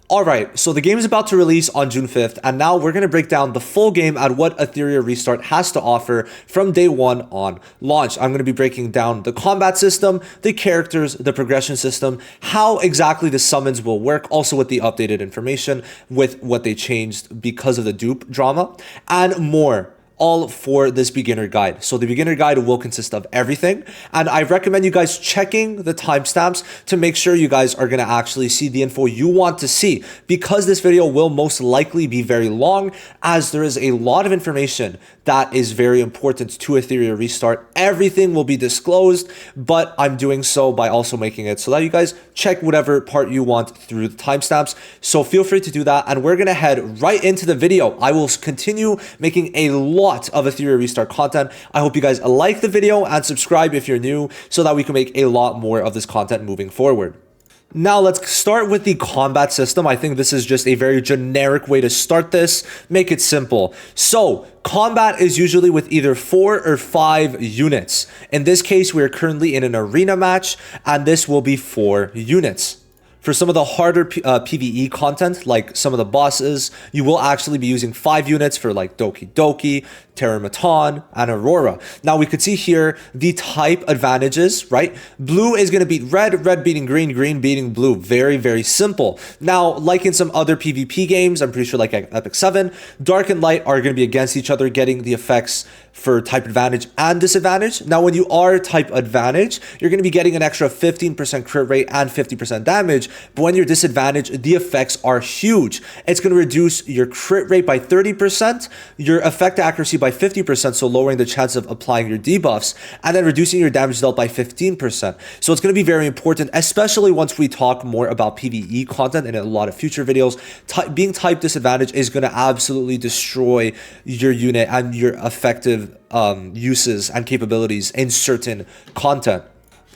Alright, so the game is about to release on June 5th, and now we're going to break down the full game and what Etheria Restart has to offer from day one on launch. I'm going to be breaking down the combat system, the characters, the progression system, how exactly the summons will work, also with the updated information, with what they changed because of the dupe drama, and more. All for this beginner guide. So the beginner guide will consist of everything, and I recommend you guys checking the timestamps to make sure you guys are going to actually see the info you want to see, because this video will most likely be very long, as there is a lot of information that is very important to Etheria Restart. Everything will be disclosed, but I'm doing so by also making it so that you guys check whatever part you want through the timestamps. So feel free to do that, and we're going to head right into the video. I will continue making a lot of Etheria Restart content. I hope you guys like the video and subscribe if you're new, so that we can make a lot more of this content moving forward. Now let's start with the combat system. I think this is just a very generic way to start this. Make it simple. So combat is usually with either 4 or 5 units. In this case, we are currently in an arena match, and this will be 4 units. For some of the harder PvE content, like some of the bosses, you will actually be using 5 units for like Doki Doki, Terramaton, and Aurora. Now we could see here the type advantages, right? Blue is going to beat red, red beating green, green beating blue. Very, very simple. Now, like in some other PvP games, I'm pretty sure like Epic 7, dark and light are going to be against each other, getting the effects for type advantage and disadvantage. Now, when you are type advantage, you're going to be getting an extra 15% crit rate and 50% damage. But when you're disadvantaged, the effects are huge. It's going to reduce your crit rate by 30%, your effect accuracy by 50%, so lowering the chance of applying your debuffs, and then reducing your damage dealt by 15%. So it's going to be very important, especially once we talk more about PvE content in a lot of future videos. Being type disadvantage is going to absolutely destroy your unit and your effective uses and capabilities in certain content.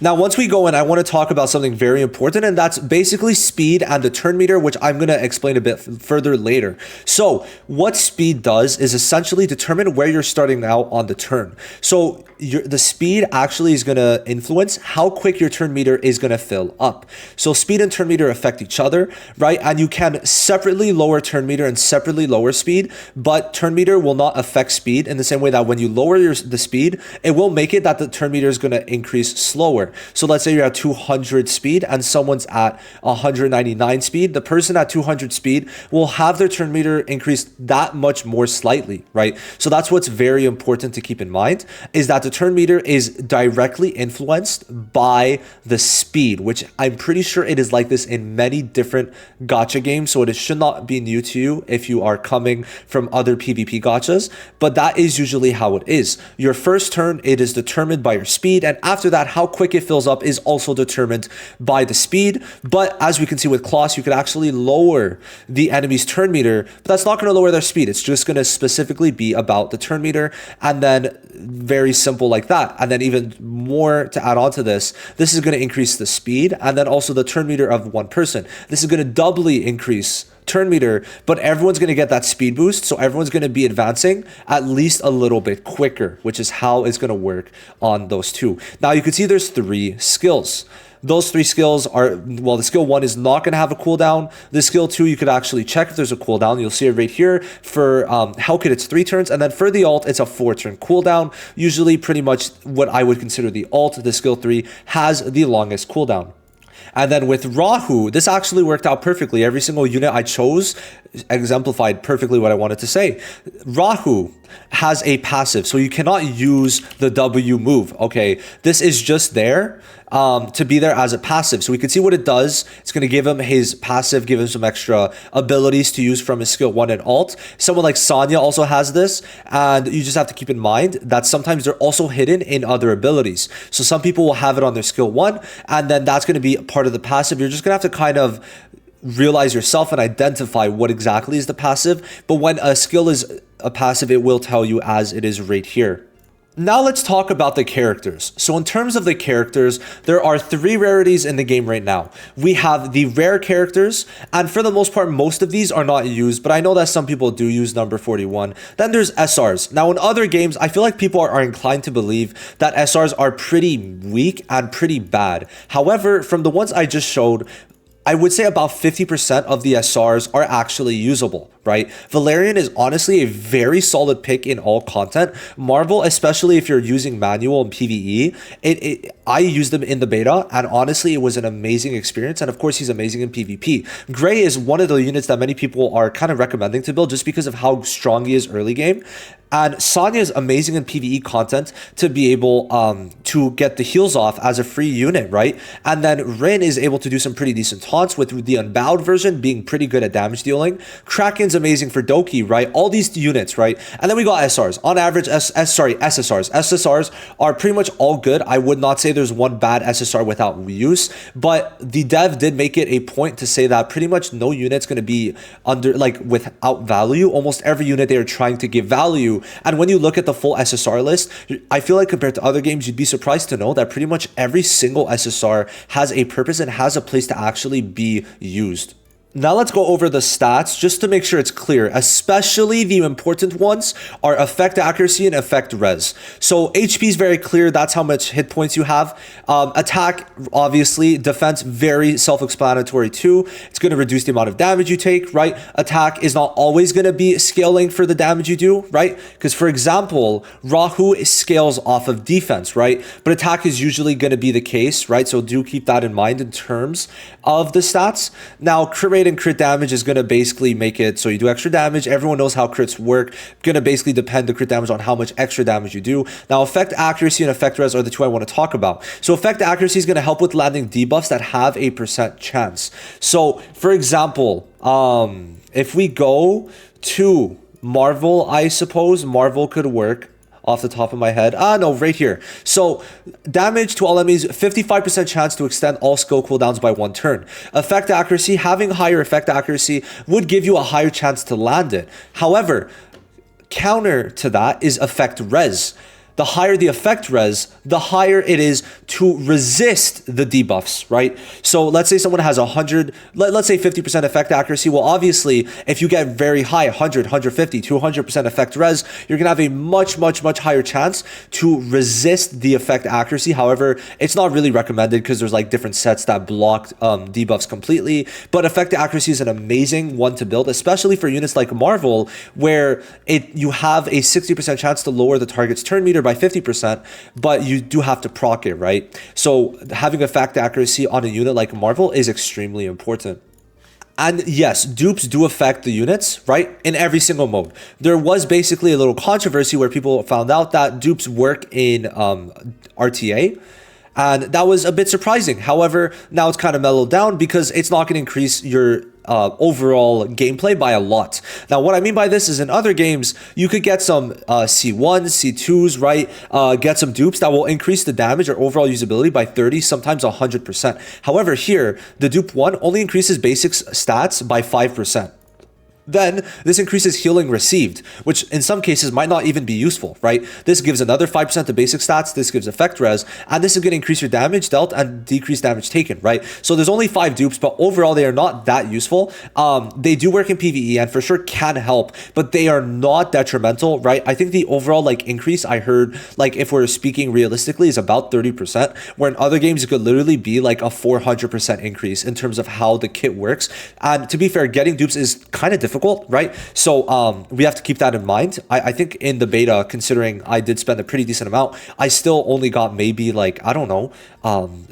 Now, once we go in, I want to talk about something very important, and that's basically speed and the turn meter, which I'm going to explain a bit further later. So what speed does is essentially determine where you're starting out on the turn. So the speed actually is going to influence how quick your turn meter is going to fill up. So speed and turn meter affect each other, right? And you can separately lower turn meter and separately lower speed, but turn meter will not affect speed in the same way that when you lower the speed, it will make it that the turn meter is going to increase slower. So let's say you're at 200 speed and someone's at 199 speed. The person at 200 speed will have their turn meter increased that much more slightly, right? So that's what's very important to keep in mind, is that the turn meter is directly influenced by the speed, which I'm pretty sure it is like this in many different gacha games. So it should not be new to you if you are coming from other PvP gachas, but that is usually how it is. Your first turn, it is determined by your speed, and after that, how quick it fills up is also determined by the speed. But as we can see with Kloss, you could actually lower the enemy's turn meter, but that's not going to lower their speed. It's just going to specifically be about the turn meter, and then very simple like that. And then even more to add on to this is going to increase the speed and then also the turn meter of one person. This is going to doubly increase turn meter, but everyone's going to get that speed boost, so everyone's going to be advancing at least a little bit quicker, which is how it's going to work on those two. Now you can see there's 3 skills. Those 3 skills are, well, the skill 1 is not going to have a cooldown. The skill 2, you could actually check if there's a cooldown. You'll see it right here. For Hellkit, it's 3 turns. And then for the ult, it's a 4-turn cooldown. Usually pretty much what I would consider the ult, the skill 3, has the longest cooldown. And then with Rahu, this actually worked out perfectly. Every single unit I chose exemplified perfectly what I wanted to say. Rahu has a passive, so you cannot use the W move, okay? This is just there to be there as a passive. So we can see what it does. It's going to give him his passive, give him some extra abilities to use from his skill 1 and alt. Someone like Sonya also has this, and you just have to keep in mind that sometimes they're also hidden in other abilities. So some people will have it on their skill 1, and then that's going to be part of the passive. You're just going to have to kind of realize yourself and identify what exactly is the passive. But when a skill is a passive, it will tell you as it is right here. Now let's talk about the characters. So in terms of the characters, there are 3 rarities in the game right now. We have the rare characters, and for the most part, most of these are not used, but I know that some people do use number 41. Then there's SRs. Now in other games, I feel like people are inclined to believe that SRs are pretty weak and pretty bad. However, from the ones I just showed, I would say about 50% of the SRs are actually usable, right? Valerian is honestly a very solid pick in all content. Marvel, especially if you're using manual and PvE, I used them in the beta, and honestly, it was an amazing experience. And of course, he's amazing in PvP. Gray is one of the units that many people are kind of recommending to build just because of how strong he is early game. And Sonya is amazing in PvE content to be able to get the heals off as a free unit, right? And then Rin is able to do some pretty decent taunts, with the unbowed version being pretty good at damage dealing. Kraken's amazing for Doki, right? All these units, right? And then we got SRs. On average, SSRs. SSRs are pretty much all good. I would not say there's one bad SSR without use, but the dev did make it a point to say that pretty much no unit's going to be without value. Almost every unit they are trying to give value. And when you look at the full SSR list, I feel like compared to other games, you'd be surprised to know that pretty much every single SSR has a purpose and has a place to actually be used. Now let's go over the stats just to make sure it's clear, especially the important ones are effect accuracy and effect res. So HP is very clear. That's how much hit points you have. Attack, obviously. Defense, very self-explanatory too. It's going to reduce the amount of damage you take, right? Attack is not always going to be scaling for the damage you do, right? Because for example, Rahu scales off of defense, right? But attack is usually going to be the case, right? So do keep that in mind in terms of the stats. Now, crit rate and crit damage is going to basically make it so you do extra damage. Everyone knows how crits work. Going to basically depend the crit damage on how much extra damage you do. Now, effect accuracy and effect res are the two I want to talk about. So effect accuracy is going to help with landing debuffs that have a % chance. So for example, if we go to Marvel, I suppose Marvel could work off the top of my head. No, right here. So damage to all enemies, 55% chance to extend all skill cooldowns by 1 turn. Effect accuracy, having higher effect accuracy would give you a higher chance to land it. However, counter to that is effect res. The higher the effect res, the higher it is to resist the debuffs, right? So let's say someone has 100, let's say 50% effect accuracy. Well, obviously, if you get very high, 100, 150, 200% effect res, you're going to have a much higher chance to resist the effect accuracy. However, it's not really recommended because there's like different sets that block debuffs completely. But effect accuracy is an amazing one to build, especially for units like Marvel, where you have a 60% chance to lower the target's turn meter by 50%, but you do have to proc it, right? So having effect accuracy on a unit like Marvel is extremely important. And yes, dupes do affect the units, right? In every single mode. There was basically a little controversy where people found out that dupes work in RTA, and that was a bit surprising. However, now it's kind of mellowed down because it's not going to increase your overall gameplay by a lot. Now, what I mean by this is in other games, you could get some C1s, C2s, right? Get some dupes that will increase the damage or overall usability by 30, sometimes 100%. However, here, the dupe 1 only increases basic stats by 5%. Then this increases healing received, which in some cases might not even be useful, right? This gives another 5% to basic stats, this gives effect res, and this is going to increase your damage dealt and decrease damage taken, right? So there's only 5 dupes, but overall they are not that useful. They do work in PvE and for sure can help, but they are not detrimental, right? I think the overall increase I heard, if we're speaking realistically, is about 30%, where in other games it could literally be like a 400% increase in terms of how the kit works. And to be fair, getting dupes is kind of difficult, right? So we have to keep that in mind. I think in the beta, considering I did spend a pretty decent amount, I still only got maybe I don't know,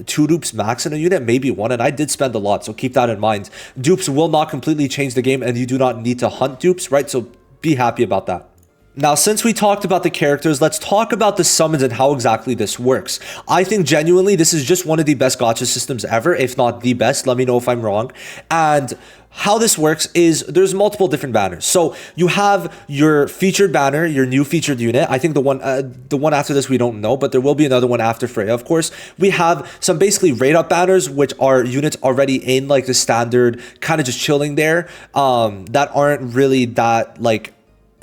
2 dupes max in a unit, maybe 1, and I did spend a lot, so keep that in mind. Dupes will not completely change the game, and you do not need to hunt dupes, right? So be happy about that. Now, since we talked about the characters, let's talk about the summons and how exactly this works. I think genuinely this is just one of the best gacha systems ever, if not the best. Let me know if I'm wrong. And how this works is there's multiple different banners. So you have your featured banner, your new featured unit. I think the one after this we don't know, but there will be another one after Freya, of course. We have some basically rate up banners, which are units already in the standard, kind of just chilling there, that aren't really that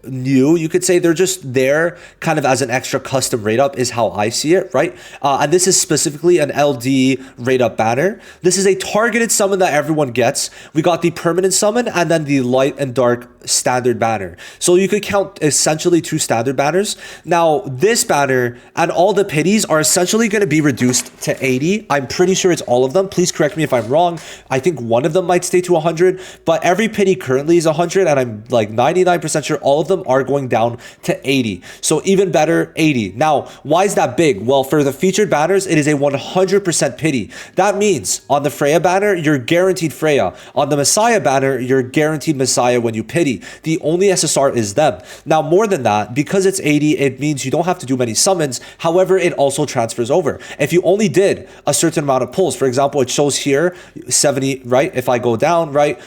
new, you could say. They're just there kind of as an extra custom rate up is how I see it, right? And this is specifically an LD rate up banner. This is a targeted summon that everyone gets. We got the permanent summon and then the light and dark standard banner. So you could count essentially 2 standard banners. Now this banner and all the pities are essentially going to be reduced to 80. I'm pretty sure it's all of them. Please correct me if I'm wrong. I think one of them might stay to 100, but every pity currently is 100, and I'm like 99% sure all of them are going down to 80. So even better, 80. Now, why is that big? Well, for the featured banners, it is a 100% pity. That means on the Freya banner, you're guaranteed Freya. On the Messiah banner, you're guaranteed Messiah when you pity. The only SSR is them. Now, more than that, because it's 80, it means you don't have to do many summons. However, it also transfers over. If you only did a certain amount of pulls, for example, it shows here 70, right? If I go down, right,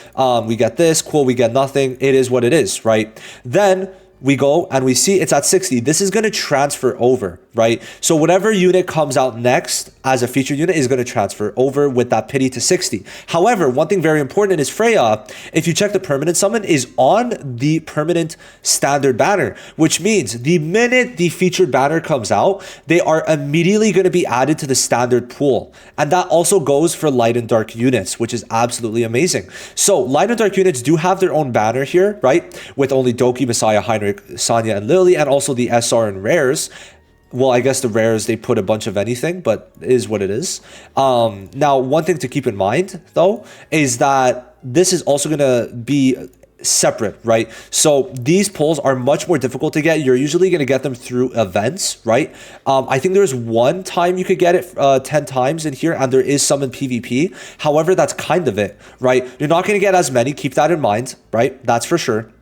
we get this, cool, we get nothing. It is what it is, right? Then we go and we see it's at 60. This is going to transfer over, right? So whatever unit comes out next as a featured unit is going to transfer over with that pity to 60. However, one thing very important is Freya, if you check the permanent summon, is on the permanent standard banner, which means the minute the featured banner comes out, they are immediately going to be added to the standard pool. And that also goes for light and dark units, which is absolutely amazing. So light and dark units do have their own banner here, right? With only Doki, Messiah, Heinrich, Sonya, and Lily, and also the SR and rares. Well, I guess the rares, they put a bunch of anything, but it is what it is. Now, one thing to keep in mind, though, is that this is also going to be separate, right? So these pulls are much more difficult to get. You're usually going to get them through events, right? I think there's one time you could get it 10 times in here, and there is some in PvP. However, that's kind of it, right? You're not going to get as many. Keep that in mind, right? That's for sure.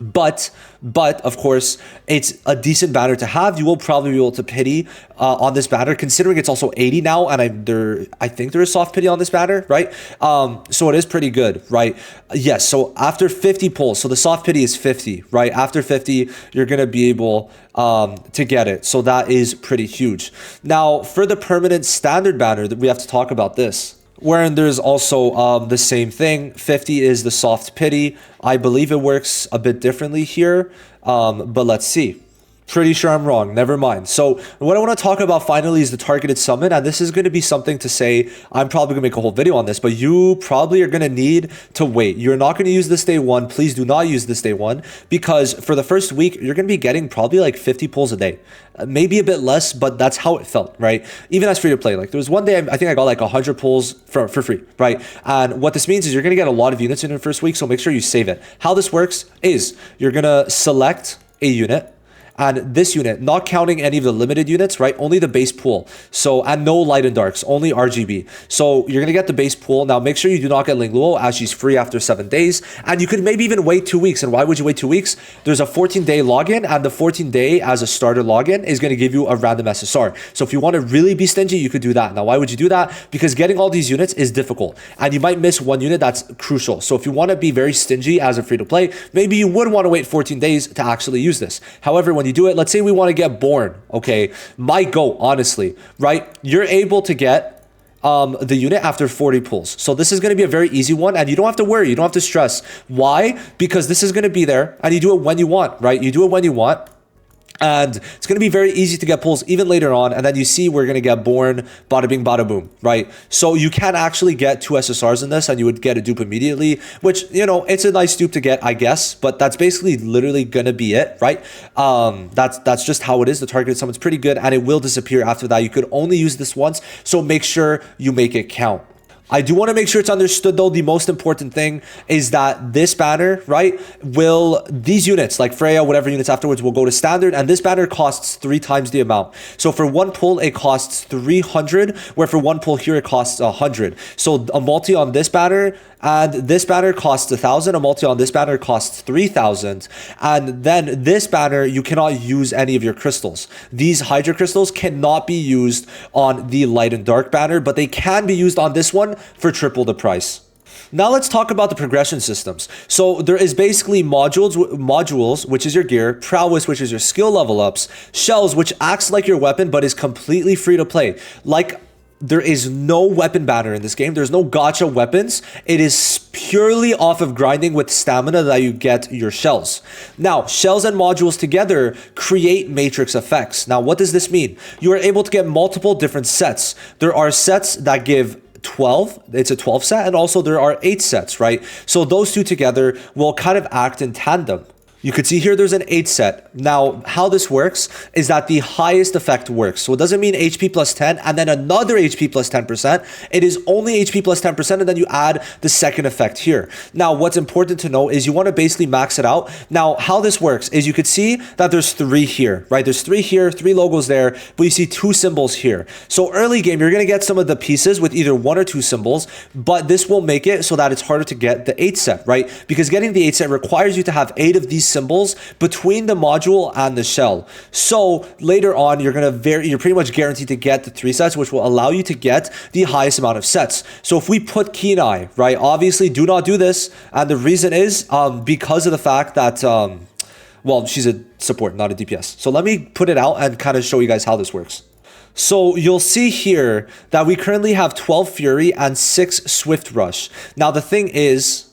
But of course, it's a decent banner to have. You will probably be able to pity on this banner, considering it's also 80 now, and I think there is soft pity on this banner, right? So it is pretty good, right? Yes, so after 50 pulls, so the soft pity is 50, right? After 50, you're going to be able to get it. So that is pretty huge. Now, for the permanent standard banner, we have to talk about this, wherein there's also the same thing. 50 is the soft pity. I believe it works a bit differently here, but let's see. Pretty sure I'm wrong. Never mind. So what I want to talk about finally is the targeted summon. And this is going to be something to say, I'm probably going to make a whole video on this, but you probably are going to need to wait. You're not going to use this day one. Please do not use this day one, because for the first week, you're going to be getting probably like 50 pulls a day. Maybe a bit less, but that's how it felt, right? Even as free to play. Like there was one day, I think I got like 100 pulls for free, right? And what this means is you're going to get a lot of units in your first week. So make sure you save it. How this works is you're going to select a unit. And this unit, not counting any of the limited units, right? Only the base pool. So, and no light and darks, only RGB. So you're going to get the base pool. Now, make sure you do not get Ling Luo, as she's free after 7 days. And you could maybe even wait 2 weeks. And why would you wait 2 weeks? There's a 14-day login, and the 14-day as a starter login is going to give you a random SSR. So if you want to really be stingy, you could do that. Now, why would you do that? Because getting all these units is difficult. And you might miss one unit that's crucial. So if you want to be very stingy as a free-to-play, maybe you would want to wait 14 days to actually use this. However, when you do it, let's say we want to get Born, okay, might go, honestly, right? You're able to get the unit after 40 pulls. So this is going to be a very easy one, and you don't have to worry, you don't have to stress. Why? Because this is going to be there, and you do it when you want, right? You do it when you want. And it's going to be very easy to get pulls even later on. And then you see we're going to get Born, bada bing, bada boom, right? So you can actually get 2 SSRs in this, and you would get a dupe immediately, which, you know, it's a nice dupe to get, I guess. But that's basically literally going to be it, right? That's just how it is. The targeted summon's pretty good, and it will disappear after that. You could only use this once, so make sure you make it count. I do want to make sure it's understood, though, the most important thing is that this banner, right, these units, like Freya, whatever units afterwards, will go to standard, and this banner costs 3 times the amount. So for one pull, it costs 300, where for one pull here, it costs 100. So a multi on this banner and this banner costs 1,000. A multi on this banner costs 3,000. And then this banner, you cannot use any of your crystals. These Hydra crystals cannot be used on the light and dark banner, but they can be used on this one for triple the price. Now let's talk about the progression systems. So there is basically modules, which is your gear, prowess, which is your skill level ups, shells, which acts like your weapon but is completely free to play. there is no weapon banner in this game. There's no gacha weapons. It is purely off of grinding with stamina that you get your shells. Now, shells and modules together create matrix effects. Now, what does this mean? You are able to get multiple different sets. There are sets that give 12, it's a 12 set, and also there are 8 sets, right? So those two together will kind of act in tandem. You could see here there's an 8 set. Now, how this works is that the highest effect works. So it doesn't mean HP plus 10 and then another HP plus 10%. It is only HP plus 10% and then you add the second effect here. Now, what's important to know is you want to basically max it out. Now, how this works is you could see that there's 3 here, right? There's 3 here, 3 logos there, but you see 2 symbols here. So early game, you're going to get some of the pieces with either 1 or 2 symbols, but this will make it so that it's harder to get the 8 set, right? Because getting the 8 set requires you to have 8 of these symbols between the module and the shell. So later on, you're pretty much guaranteed to get the 3 sets, which will allow you to get the highest amount of sets. So if we put Kenai, right, obviously do not do this. And the reason is because of the fact that, well, she's a support, not a DPS. So let me put it out and kind of show you guys how this works. So you'll see here that we currently have 12 Fury and 6 Swift Rush. Now the thing is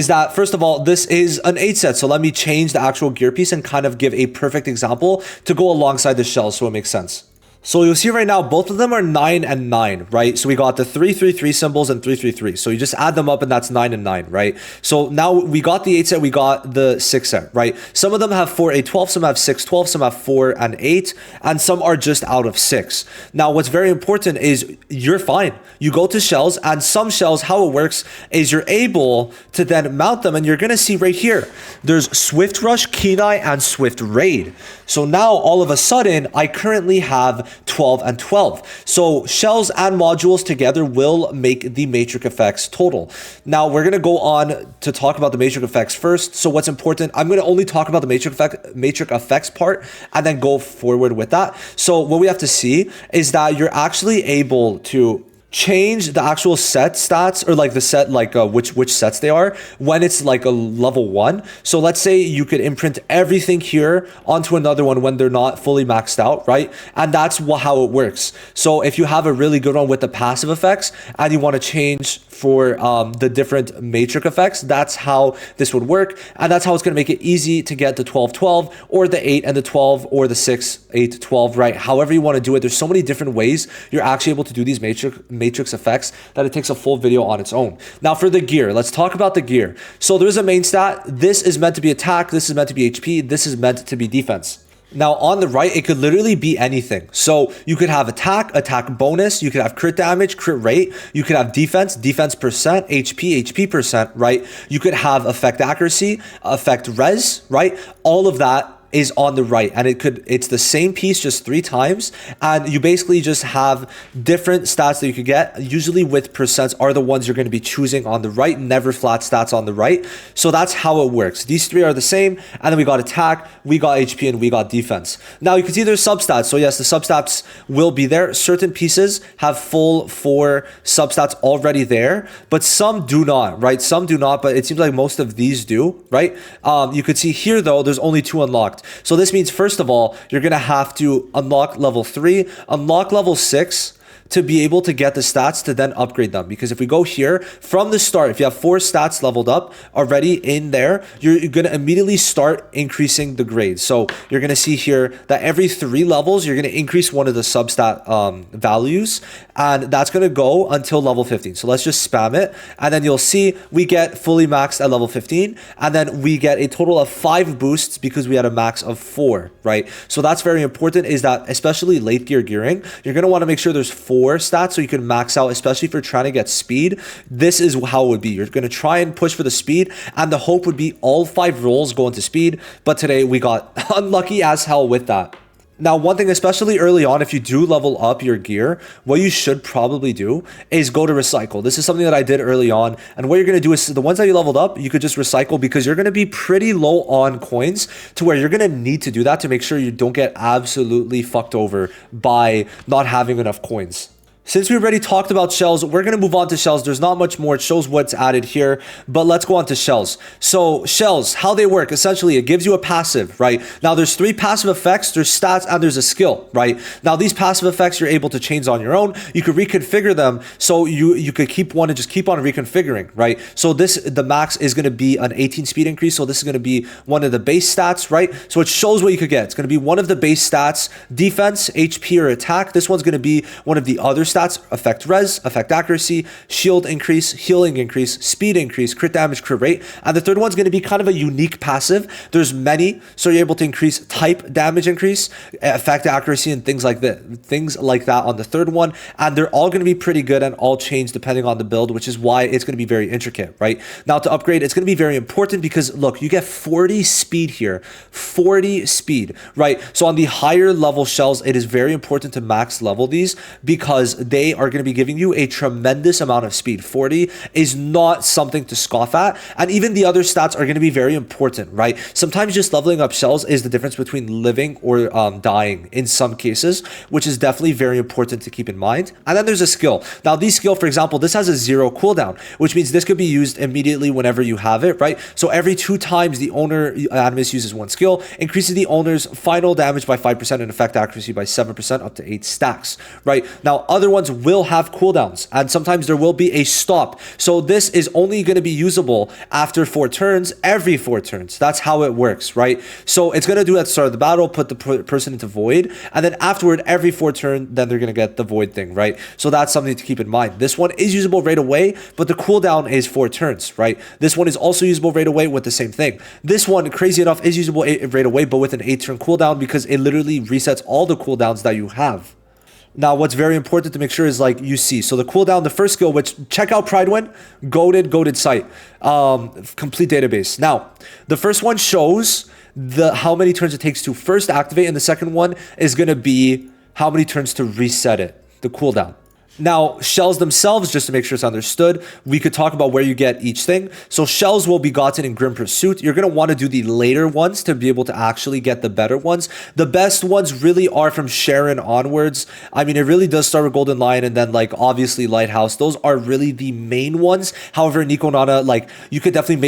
that, first of all, this is an 8 set. So let me change the actual gear piece and kind of give a perfect example to go alongside the shell so it makes sense. So you'll see right now, both of them are 9 and 9, right? So we got the 333 symbols and 333. So you just add them up and that's 9 and 9, right? So now we got the 8 set, we got the 6 set, right? Some of them have 4, 8, 12, some have 6, 12, some have 4 and 8, and some are just out of 6. Now, what's very important is you're fine. You go to shells, and some shells, how it works is you're able to then mount them, and you're gonna see right here, there's Swift Rush, Kenai, and Swift Raid. So now all of a sudden, I currently have 12 and 12. So shells and modules together will make the matrix effects total. Now we're going to go on to talk about the matrix effects first. So what's important, I'm going to only talk about the matrix effects part and then go forward with that. So what we have to see is that you're actually able to change the actual set stats, or like the set, like which sets they are when it's like a level 1. So let's say you could imprint everything here onto another one when they're not fully maxed out, right? And that's how it works. So if you have a really good one with the passive effects and you want to change for the different matrix effects, that's how this would work. And that's how it's going to make it easy to get the 12-12 or the 8 and the 12 or the 6-8-12, right? However you want to do it. There's so many different ways you're actually able to do these matrix effects that it takes a full video on its own. Now for the gear, let's talk about the gear. So there's a main stat. This is meant to be attack. This is meant to be HP. This is meant to be defense. Now on the right, it could literally be anything. So you could have attack bonus. You could have crit damage, crit rate. You could have defense percent, HP percent, right? You could have effect accuracy, effect res, right? All of that is on the right, and it's the same piece just 3 times, and you basically just have different stats that you could get. Usually with percents are the ones you're going to be choosing on the right, never flat stats on the right. So that's how it works. These 3 are the same, and then we got attack, we got HP, and we got defense. Now you can see there's substats. So yes, the substats will be there. Certain pieces have full 4 substats already there, but some do not, right? Some do not, but it seems like most of these do, right? You could see here though, there's only 2 unlocked. So this means, first of all, you're going to have to unlock level 3, unlock level 6, to be able to get the stats to then upgrade them. Because if we go here from the start, if you have 4 stats leveled up already in there, you're going to immediately start increasing the grades. So you're going to see here that every 3 levels, you're going to increase one of the substat values, and that's going to go until level 15. So let's just spam it, and then you'll see we get fully maxed at level 15, and then we get a total of 5 boosts because we had a max of 4, right? So that's very important, is that especially late gearing, you're going to want to make sure there's 4 stats so you can max out, especially if you're trying to get speed. This is how it would be. You're going to try and push for the speed, and the hope would be all 5 rolls go into speed, but today we got unlucky as hell with that. Now, one thing, especially early on, if you do level up your gear, what you should probably do is go to recycle. This is something that I did early on. And what you're going to do is the ones that you leveled up, you could just recycle, because you're going to be pretty low on coins to where you're going to need to do that to make sure you don't get absolutely fucked over by not having enough coins. Since we already talked about shells, we're going to move on to shells. There's not much more. It shows what's added here, but let's go on to shells. So shells, how they work, essentially, it gives you a passive, right? Now, there's 3 passive effects. There's stats and there's a skill, right? Now, these passive effects, you're able to change on your own. You could reconfigure them. So you could keep one and just keep on reconfiguring, right? So the max is going to be an 18 speed increase. So this is going to be one of the base stats, right? So it shows what you could get. It's going to be one of the base stats, defense, HP, or attack. This one's going to be one of the other stats, affect res, affect accuracy, shield increase, healing increase, speed increase, crit damage, crit rate. And the third one's going to be kind of a unique passive. There's many, so you're able to increase type damage increase, affect accuracy, and things like that on the third one. And they're all going to be pretty good and all change depending on the build, which is why it's going to be very intricate, right? Now to upgrade, it's going to be very important because look, you get 40 speed here, 40 speed, right? So on the higher level shells, it is very important to max level these because they are going to be giving you a tremendous amount of speed. 40 is not something to scoff at. And even the other stats are going to be very important, right? Sometimes just leveling up shells is the difference between living or dying in some cases, which is definitely very important to keep in mind. And then there's a skill. Now, these skill, for example, this has a 0 cooldown, which means this could be used immediately whenever you have it, right? So every 2 times the owner animus uses one skill, increases the owner's final damage by 5% and effect accuracy by 7% up to 8 stacks, right? Now, other ones will have cooldowns and sometimes there will be a stop. So this is only going to be usable after 4 turns, every 4 turns. That's how it works, right? So it's going to do at the start of the battle, put the person into void, and then afterward, every 4 turn, then they're going to get the void thing, right? So that's something to keep in mind. This one is usable right away, but the cooldown is 4 turns, right? This one is also usable right away with the same thing. This one, crazy enough, is usable right away, but with an 8-turn cooldown because it literally resets all the cooldowns that you have. Now, what's very important to make sure is like you see. So the cooldown, the first skill, which check out Pridewin, goated site, complete database. Now, the first one shows how many turns it takes to first activate, and the second one is going to be how many turns to reset it, the cooldown. Now, shells themselves, just to make sure it's understood, we could talk about where you get each thing. So shells will be gotten in Grim Pursuit. You're going to want to do the later ones to be able to actually get the better ones. The best ones really are from Sharon onwards. I mean, it really does start with Golden Lion and then like obviously Lighthouse. Those are really the main ones. However, Nico Nana, like you could definitely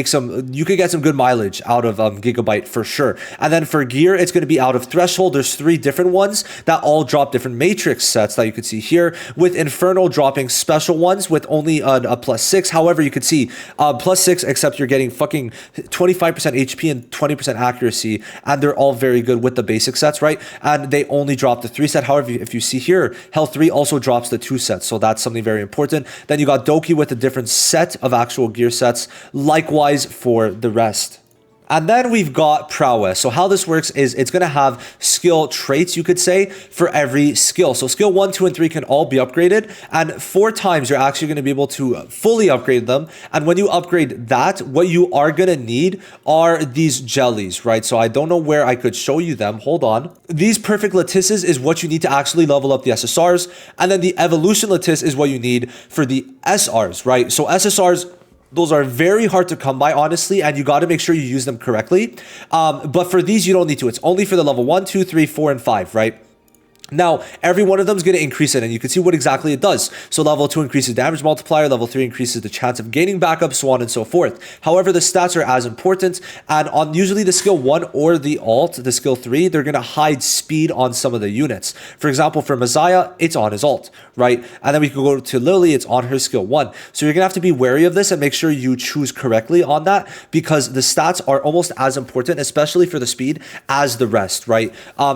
you could get some good mileage out of Gigabyte for sure. And then for gear, it's going to be out of Threshold. There's 3 different ones that all drop different matrix sets that you could see here, with Inferno dropping special ones with only a +6. However, you could see +6, except you're getting fucking 25% HP and 20% accuracy, and they're all very good with the basic sets, right? And they only drop the 3 set. However, if you see here, Hell 3 also drops the 2 sets, so that's something very important. Then you got Doki with a different set of actual gear sets, likewise for the rest. And then we've got prowess. So how this works is it's going to have skill traits, you could say, for every skill. So skill 1, 2, and 3 can all be upgraded. And 4 times you're actually going to be able to fully upgrade them. And when you upgrade that, what you are going to need are these jellies, right? So I don't know where I could show you them. Hold on. These perfect lattices is what you need to actually level up the SSRs. And then the evolution lattice is what you need for the SRs, right? So SSRs, those are very hard to come by, honestly, and you got to make sure you use them correctly. But for these, you don't need to. It's only for the level 1, 2, 3, 4, and 5, right? Now, every one of them is going to increase it, and you can see what exactly it does. So level 2 increases damage multiplier, level 3 increases the chance of gaining backup, so on and so forth. However, the stats are as important, and on usually the skill 1 or the alt, the skill 3, they're going to hide speed on some of the units. For example, for Messiah, it's on his alt, right? And then we can go to Lily, it's on her skill 1. So you're going to have to be wary of this and make sure you choose correctly on that, because the stats are almost as important, especially for the speed, as the rest, right?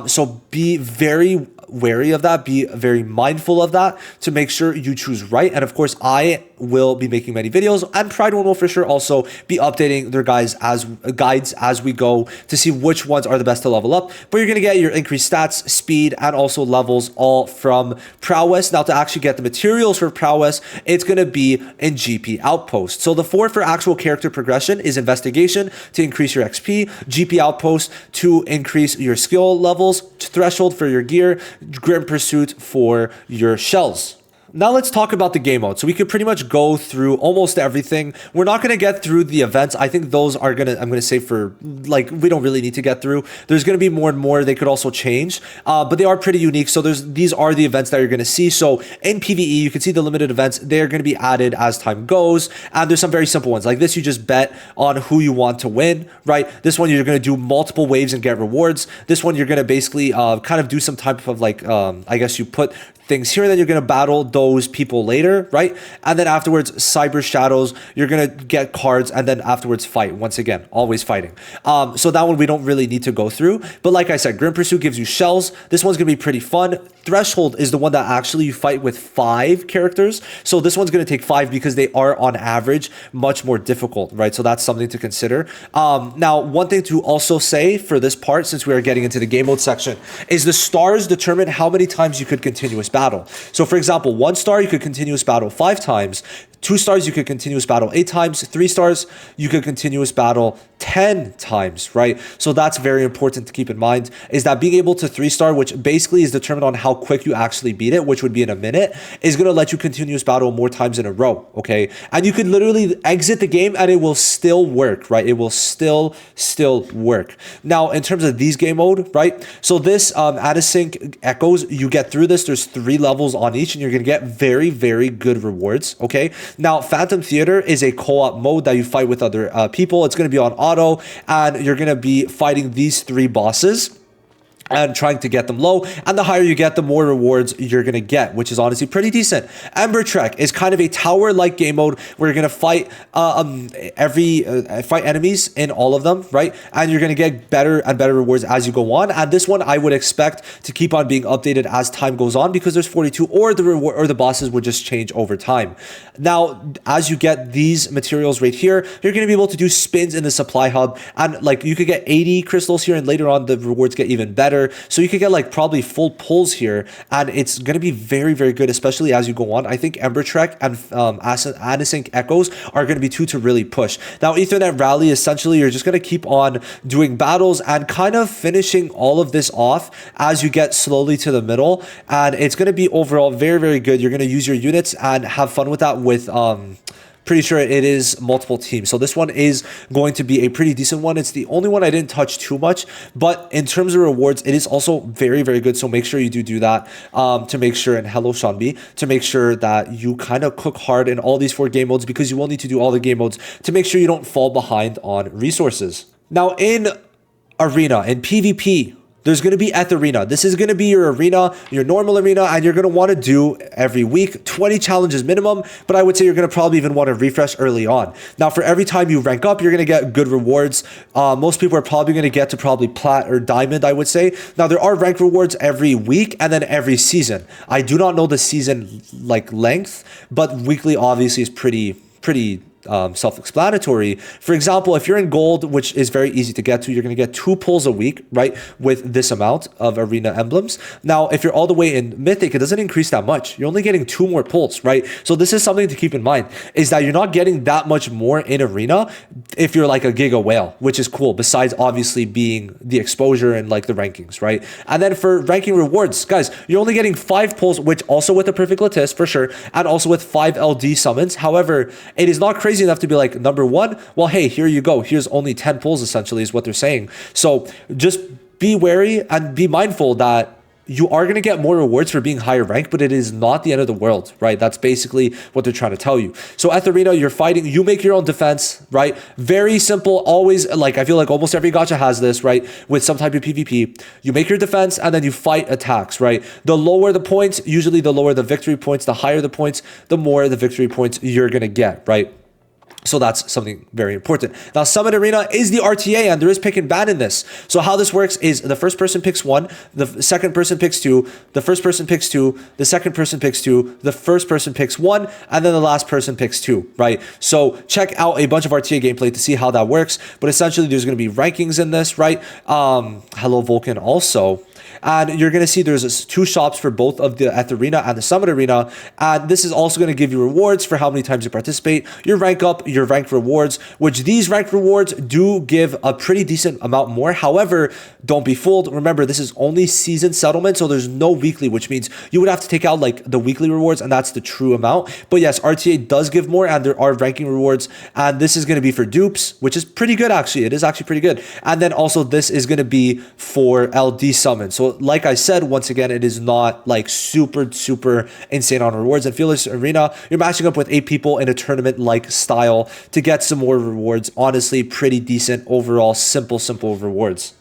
So be very wary of that, be very mindful of that to make sure you choose right. And of course, I will be making many videos, and Pride One will for sure also be updating their guides as we go to see which ones are the best to level up. But you're going to get your increased stats, speed, and also levels all from prowess. Now, to actually get the materials for prowess, it's going to be in GP Outpost. So the 4 for actual character progression is investigation to increase your XP, GP Outpost to increase your skill levels, threshold for your gear, Grim Pursuit for your shells. Now let's talk about the game mode. So we could pretty much go through almost everything. We're not going to get through the events. I think those are I'm going to say for like, we don't really need to get through. There's going to be more and more. They could also change, but they are pretty unique. So these are the events that you're going to see. So in PvE, you can see the limited events. They're going to be added as time goes. And there's some very simple ones like this. You just bet on who you want to win, right? This one, you're going to do multiple waves and get rewards. This one, you're going to basically kind of do some type of like, I guess you put things here, and then you're going to battle those people later, right? And then afterwards, Cyber Shadows, you're going to get cards, and then afterwards fight. Once again, always fighting. So that one we don't really need to go through. But like I said, Grim Pursuit gives you shells. This one's going to be pretty fun. Threshold is the one that actually you fight with 5 characters. So this one's going to take 5 because they are on average much more difficult, right? So that's something to consider. Now, one thing to also say for this part, since we are getting into the game mode section, is the stars determine how many times you could continuous battle. So for example, 1 star, you could continuous battle 5 times. 2 stars, you could continuous battle 8 times. 3 stars, you could continuous battle 10 times, right? So that's very important to keep in mind, is that being able to 3-star, which basically is determined on how quick you actually beat it, which would be in a minute, is going to let you continuous battle more times in a row, okay? And you could literally exit the game and it will still work, right? It will still work. Now, in terms of these game mode, right? So this Anti-Sync Echoes, you get through this, there's 3 levels on each, and you're going to get very, very good rewards, okay? Now, Phantom Theater is a co-op mode that you fight with other people. It's going to be on auto, and you're going to be fighting these 3 bosses and trying to get them low, and the higher you get, the more rewards you're gonna get, which is honestly pretty decent. Ember Trek is kind of a tower-like game mode where you're gonna fight fight enemies in all of them, right? And you're gonna get better and better rewards as you go on. And this one I would expect to keep on being updated as time goes on, because there's 42, or the bosses would just change over time. Now, as you get these materials right here, you're gonna be able to do spins in the supply hub, and like you could get 80 crystals here, and later on the rewards get even better. So you could get like probably full pulls here, and it's going to be very, very good, especially as you go on. I think Ember Trek and Anti-Sync Echoes are going to be 2 to really push. Now, Ethernet Rally, essentially, you're just going to keep on doing battles and kind of finishing all of this off as you get slowly to the middle. And it's going to be overall very, very good. You're going to use your units and have fun with that with pretty sure it is multiple teams. So this one is going to be a pretty decent one. It's the only one I didn't touch too much, but in terms of rewards, it is also very, very good. So make sure you do that to make sure, and hello Sean B, to make sure that you kind of cook hard in all these 4 game modes, because you will need to do all the game modes to make sure you don't fall behind on resources. Now in Arena, in PvP, there's going to be Etheria. This is going to be your arena, your normal arena, and you're going to want to do every week 20 challenges minimum, but I would say you're going to probably even want to refresh early on. Now, for every time you rank up, you're going to get good rewards. Most people are probably going to get to probably plat or diamond, I would say. Now, there are rank rewards every week and then every season. I do not know the season like length, but weekly obviously is pretty self-explanatory. For example, if you're in gold, which is very easy to get to, you're going to get 2 pulls a week, right, with this amount of arena emblems. Now, if you're all the way in mythic, it doesn't increase that much. You're only getting 2 more pulls, right? So this is something to keep in mind, is that you're not getting that much more in arena if you're like a giga whale, which is cool, besides obviously being the exposure and like the rankings, right? And then for ranking rewards, guys, you're only getting 5 pulls, which also with the perfect Lattice for sure, and also with 5 LD summons. However, it is not crazy enough to be like number 1. Well, hey, here you go. Here's only 10 pulls essentially is what they're saying. So just be wary and be mindful that you are going to get more rewards for being higher ranked, but it is not the end of the world, right? That's basically what they're trying to tell you. So Etheria, you're fighting, you make your own defense, right? Very simple, always, like I feel like almost every gacha has this, right? With some type of PvP, you make your defense and then you fight attacks, right? The lower the points, usually the lower the victory points, the higher the points, the more the victory points you're going to get, right? So that's something very important. Now, Summit Arena is the RTA, and there is pick and ban in this. So how this works is the first person picks 1, the second person picks 2, the first person picks 2, the second person picks 2, the first person picks 1, and then the last person picks 2, right? So check out a bunch of RTA gameplay to see how that works. But essentially, there's going to be rankings in this, right? Hello, Vulcan also. And you're going to see there's 2 shops for both of the Eth Arena and the Summit Arena. And this is also going to give you rewards for how many times you participate, your rank up, your ranked rewards, which these ranked rewards do give a pretty decent amount more. However, don't be fooled. Remember, this is only season settlement, so there's no weekly, which means you would have to take out like the weekly rewards, and that's the true amount. But yes, RTA does give more, and there are ranking rewards, and this is going to be for dupes, which is pretty good actually. It is actually pretty good. And then also this is going to be for LD summon. So like I said, once again, it is not like super insane on rewards. And Fearless Arena, you're matching up with 8 people in a tournament like style to get some more rewards. Honestly, pretty decent overall, simple rewards.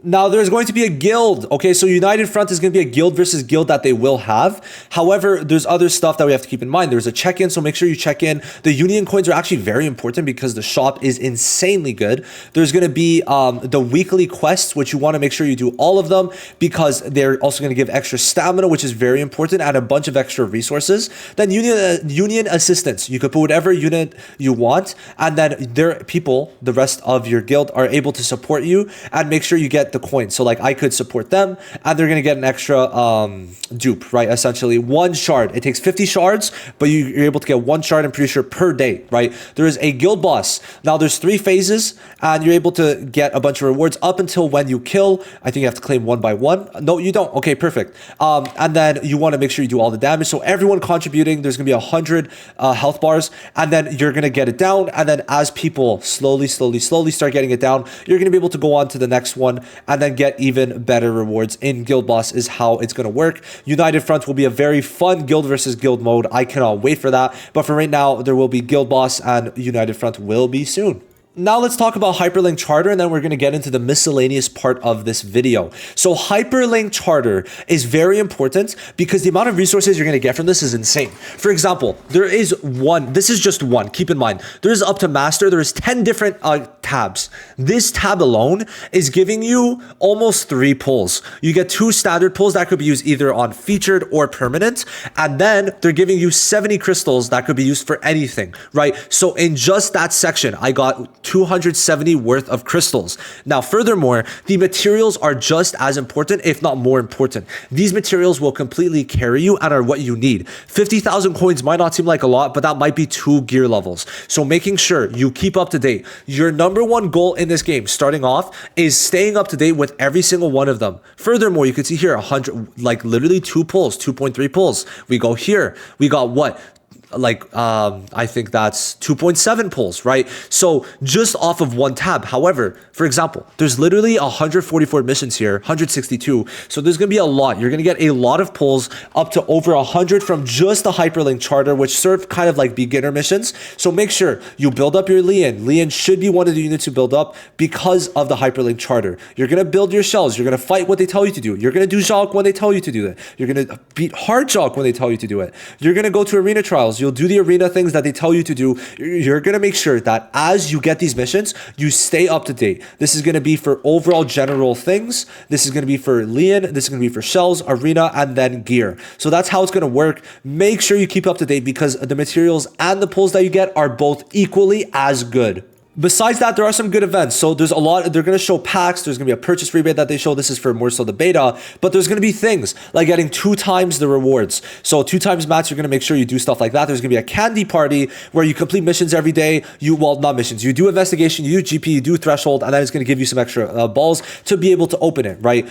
Now, there's going to be a guild. Okay, so United Front is going to be a guild versus guild that they will have. However, there's other stuff that we have to keep in mind. There's a check-in, so make sure you check in. The Union coins are actually very important because the shop is insanely good. There's going to be the weekly quests, which you want to make sure you do all of them because they're also going to give extra stamina, which is very important, and a bunch of extra resources. Then Union assistance. You could put whatever unit you want, and then their people, the rest of your guild, are able to support you and make sure you get the coins. So like I could support them and they're going to get an extra dupe, right? Essentially 1 shard. It takes 50 shards, but you're able to get 1 shard, I'm pretty sure, per day, right? There is a guild boss. Now there's 3 phases and you're able to get a bunch of rewards up until when you kill. I think you have to claim 1 by 1. No, you don't. Okay, perfect. And then you want to make sure you do all the damage. So everyone contributing, there's going to be 100 health bars, and then you're going to get it down. And then as people slowly start getting it down, you're going to be able to go on to the next one and then get even better rewards in Guild Boss is how it's going to work. United Front will be a very fun guild versus guild mode. I cannot wait for that. But for right now, there will be Guild Boss and United Front will be soon. Now let's talk about Hyperlink Charter, and then we're going to get into the miscellaneous part of this video. So Hyperlink Charter is very important because the amount of resources you're going to get from this is insane. For example, there is one, this is just one, keep in mind, there is up to master, there is 10 different tabs. This tab alone is giving you almost 3 pulls. You get 2 standard pulls that could be used either on featured or permanent, and then they're giving you 70 crystals that could be used for anything, right? So in just that section, I got 270 worth of crystals. Now, furthermore, the materials are just as important, if not more important. These materials will completely carry you and are what you need. 50,000 coins might not seem like a lot, but that might be 2 gear levels. So making sure you keep up to date. Your number 1 goal in this game, starting off, is staying up to date with every single one of them. Furthermore, you can see here 100, like literally 2 pulls, 2.3 pulls. We go here, we got what? Like I think that's 2.7 pulls, right? So just off of 1 tab. However, for example, there's literally 144 missions here, 162. So there's going to be a lot. You're going to get a lot of pulls, up to over 100 from just the Hyperlink Charter, which serve kind of like beginner missions. So make sure you build up your Lian. Lian should be one of the units you build up because of the Hyperlink Charter. You're going to build your shells. You're going to fight what they tell you to do. You're going to do Jacques when they tell you to do it. You're going to beat hard Jacques when they tell you to do it. You're going to go to arena trials. You'll do the arena things that they tell you to do. You're going to make sure that as you get these missions, you stay up to date. This is going to be for overall general things. This is going to be for Lian. This is going to be for shells, arena, and then gear. So that's how it's going to work. Make sure you keep up to date because the materials and the pulls that you get are both equally as good. Besides that, there are some good events. So there's a lot, they're going to show packs. There's going to be a purchase rebate that they show. This is for more so the beta, but there's going to be things like getting 2 times the rewards. So 2 times match, you're going to make sure you do stuff like that. There's going to be a candy party where you complete missions every day. Well, not missions. You do investigation, you do GP, you do threshold, and then it's going to give you some extra balls to be able to open it, right?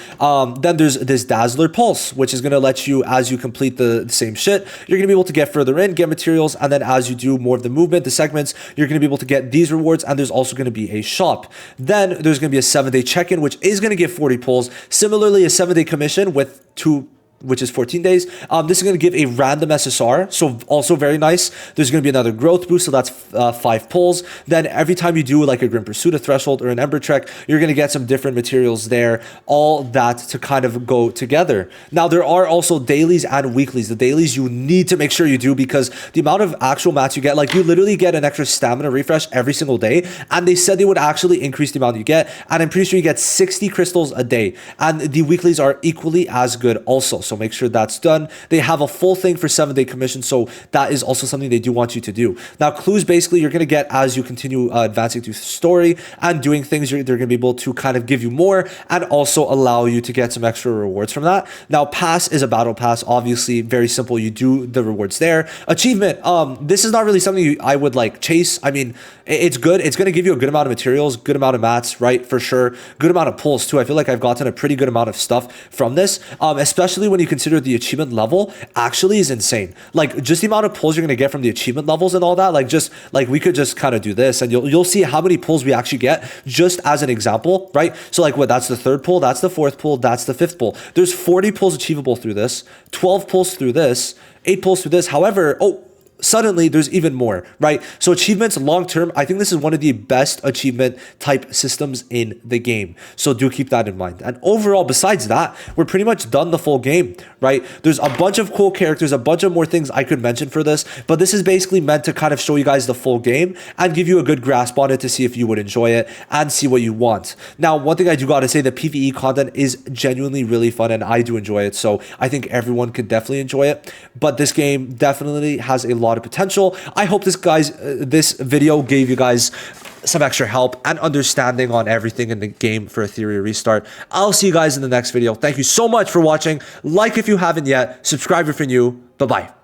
Then there's this Dazzler Pulse, which is going to let you, as you complete the same shit, you're going to be able to get further in, get materials, and then as you do more of the movement, the segments, you're going to be able to get these rewards. And there's also going to be a shop. Then there's going to be a 7-day check-in, which is going to give 40 pulls. Similarly, a 7-day commission with 2, which is 14 days. This is going to give a random SSR, so also very nice. There's going to be another growth boost, so that's 5 pulls. Then every time you do like a Grim Pursuit, a Threshold, or an Ember Trek, you're going to get some different materials there, all that to kind of go together. Now, there are also dailies and weeklies. The dailies you need to make sure you do because the amount of actual mats you get, like you literally get an extra stamina refresh every single day, and they said they would actually increase the amount you get, and I'm pretty sure you get 60 crystals a day, and the weeklies are equally as good also. So so make sure that's done. They have a full thing for 7-day commission, so that is also something they do want you to do. Now, clues basically you're going to get as you continue advancing through the story and doing things. They're going to be able to kind of give you more and also allow you to get some extra rewards from that. Now, pass is a battle pass, obviously very simple. You do the rewards there. Achievement, this is not really something I would like chase. I mean, it's good. It's going to give you a good amount of materials, good amount of mats, right? For sure. Good amount of pulls too. I feel like I've gotten a pretty good amount of stuff from this, especially when you consider the achievement level actually is insane. Like just the amount of pulls you're going to get from the achievement levels and all that, like just like we could just kind of do this and you'll see how many pulls we actually get just as an example, right? So like what, that's the 3rd pull, that's the 4th pull, that's the 5th pull. There's 40 pulls achievable through this, 12 pulls through this, 8 pulls through this. However, suddenly there's even more, right? So achievements long term, I think this is one of the best achievement type systems in the game. So do keep that in mind. And overall, besides that, we're pretty much done the full game, right? There's a bunch of cool characters, a bunch of more things I could mention for this, but this is basically meant to kind of show you guys the full game and give you a good grasp on it to see if you would enjoy it and see what you want. Now, one thing I do got to say, the PvE content is genuinely really fun and I do enjoy it. So I think everyone could definitely enjoy it, but this game definitely has a lot of potential. I hope this video gave you guys some extra help and understanding on everything in the game for Etheria Restart. I'll see you guys in the next video. Thank you so much for watching. Like if you haven't yet, subscribe if you're new. Bye-bye.